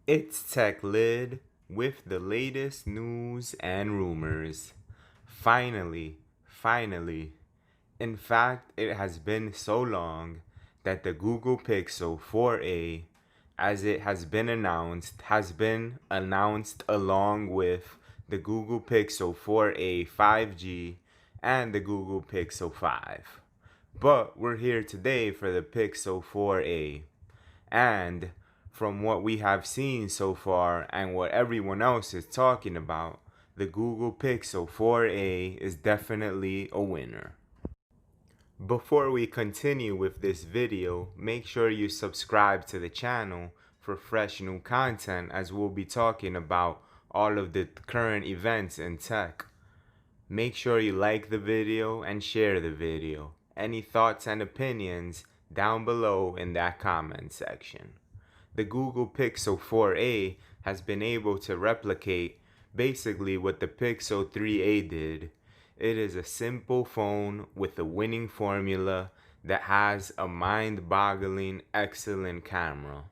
It's Tech Lid with the latest news and rumors. Finally. In fact, it has been so long that the Google Pixel 4a, as it has been announced along with the Google Pixel 4a 5G and the Google Pixel 5. But we're here today for the Pixel 4a. And from what we have seen so far and what everyone else is talking about, the Google Pixel 4a is definitely a winner. Before we continue with this video, make sure you subscribe to the channel for fresh new content, as we'll be talking about all of the current events in tech. Make sure you like the video and share the video. Any thoughts and opinions down below in that comment section. The Google Pixel 4a has been able to replicate basically what the Pixel 3a did. It is a simple phone with a winning formula that has a mind-boggling excellent camera.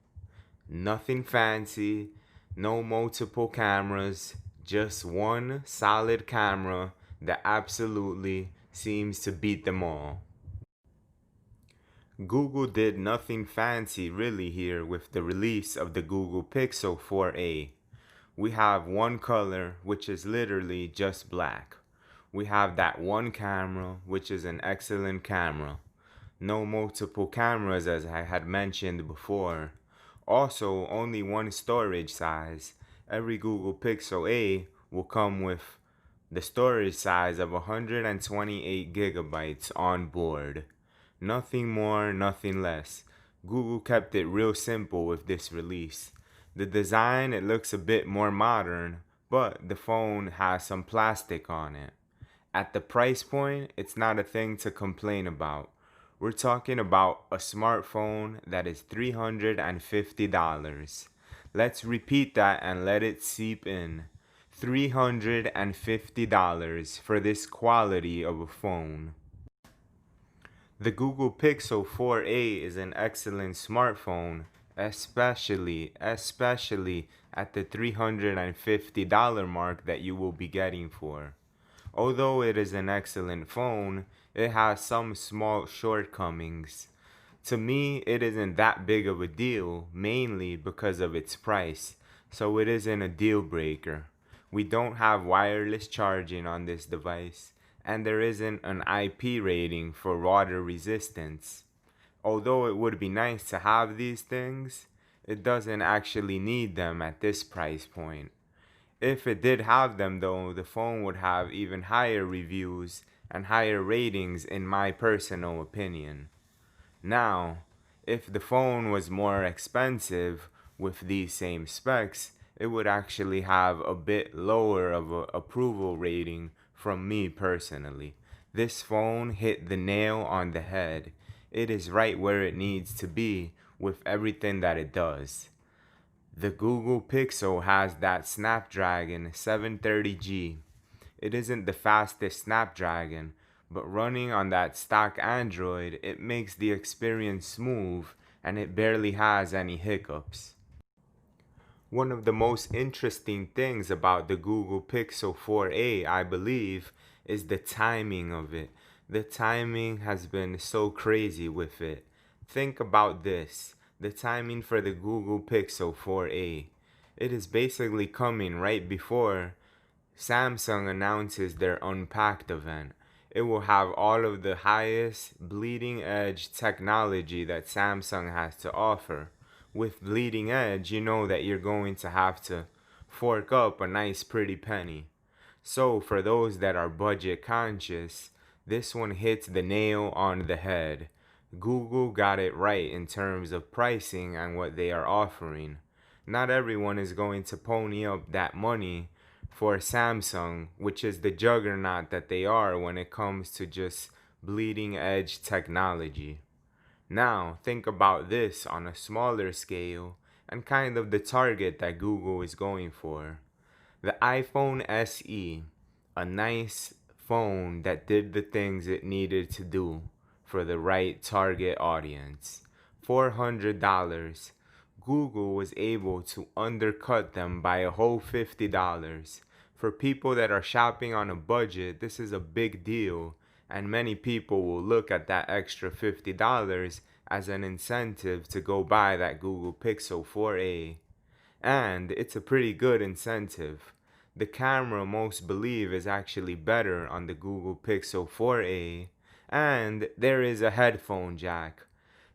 Nothing fancy, no multiple cameras, just one solid camera that absolutely seems to beat them all. Google did nothing fancy really here with the release of the Google Pixel 4a. We have one color, which is literally just black. We have that one camera, which is an excellent camera. No multiple cameras, as I had mentioned before. Also, only one storage size. Every Google Pixel A will come with the storage size of 128 gigabytes on board. Nothing more, nothing less. Google kept it real simple with this release. The design, it looks a bit more modern, but the phone has some plastic on it. At the price point, it's not a thing to complain about. We're talking about a smartphone that is $350. Let's repeat that and let it seep in. $350 for this quality of a phone. The Google Pixel 4a is an excellent smartphone, especially at the $350 mark that you will be getting for. Although it is an excellent phone, it has some small shortcomings. To me, it isn't that big of a deal, mainly because of its price, so it isn't a deal breaker. We don't have wireless charging on this device, and there isn't an IP rating for water resistance. Although it would be nice to have these things, it doesn't actually need them at this price point. If it did have them though, the phone would have even higher reviews and higher ratings in my personal opinion. Now, if the phone was more expensive with these same specs, it would actually have a bit lower of a approval rating from me personally. This phone hit the nail on the head. It is right where it needs to be with everything that it does. The Google Pixel has that Snapdragon 730G. It isn't the fastest Snapdragon, but running on that stock Android, it makes the experience smooth and it barely has any hiccups. One of the most interesting things about the Google Pixel 4a, I believe, is the timing of it. The timing has been so crazy with it. Think about this. The timing for the Google Pixel 4a. It is basically coming right before Samsung announces their Unpacked event. It will have all of the highest bleeding edge technology that Samsung has to offer. With bleeding edge, you know that you're going to have to fork up a nice pretty penny. So for those that are budget conscious, this one hits the nail on the head. Google got it right in terms of pricing and what they are offering. Not everyone is going to pony up that money for Samsung, which is the juggernaut that they are when it comes to just bleeding edge technology. Now, think about this on a smaller scale and kind of the target that Google is going for. The iPhone SE, a nice phone that did the things it needed to do for the right target audience. $400. Google was able to undercut them by a whole $50. For people that are shopping on a budget, this is a big deal, and many people will look at that extra $50 as an incentive to go buy that Google Pixel 4a. And it's a pretty good incentive. The camera most believe is actually better on the Google Pixel 4a, and there is a headphone jack.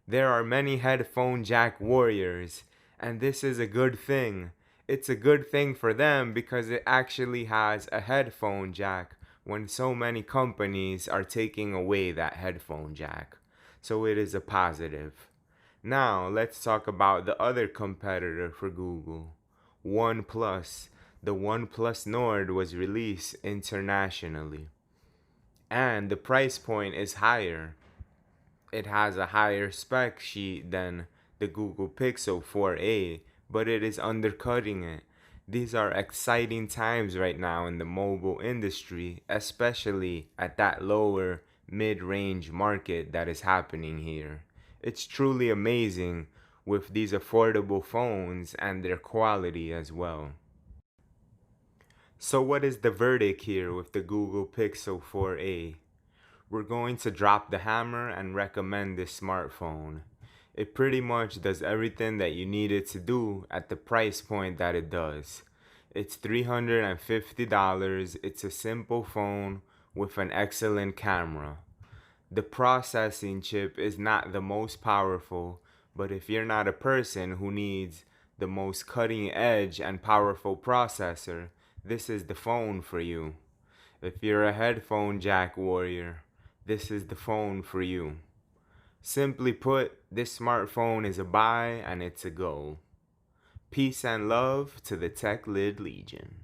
There are many headphone jack warriors, and this is a good thing. It's a good thing for them because it actually has a headphone jack when so many companies are taking away that headphone jack. So it is a positive. Now let's talk about the other competitor for Google, OnePlus. The OnePlus Nord was released internationally, and the price point is higher. It has a higher spec sheet than the Google Pixel 4a, but it is undercutting it. These are exciting times right now in the mobile industry, especially at that lower mid-range market that is happening here. It's truly amazing with these affordable phones and their quality as well. So what is the verdict here with the Google Pixel 4a? We're going to drop the hammer and recommend this smartphone. It pretty much does everything that you need it to do at the price point that it does. It's $350. It's a simple phone with an excellent camera. The processing chip is not the most powerful, but if you're not a person who needs the most cutting edge and powerful processor, this is the phone for you. If you're a headphone jack warrior, this is the phone for you. Simply put, this smartphone is a buy and it's a go. Peace and love to the Tech Lid Legion.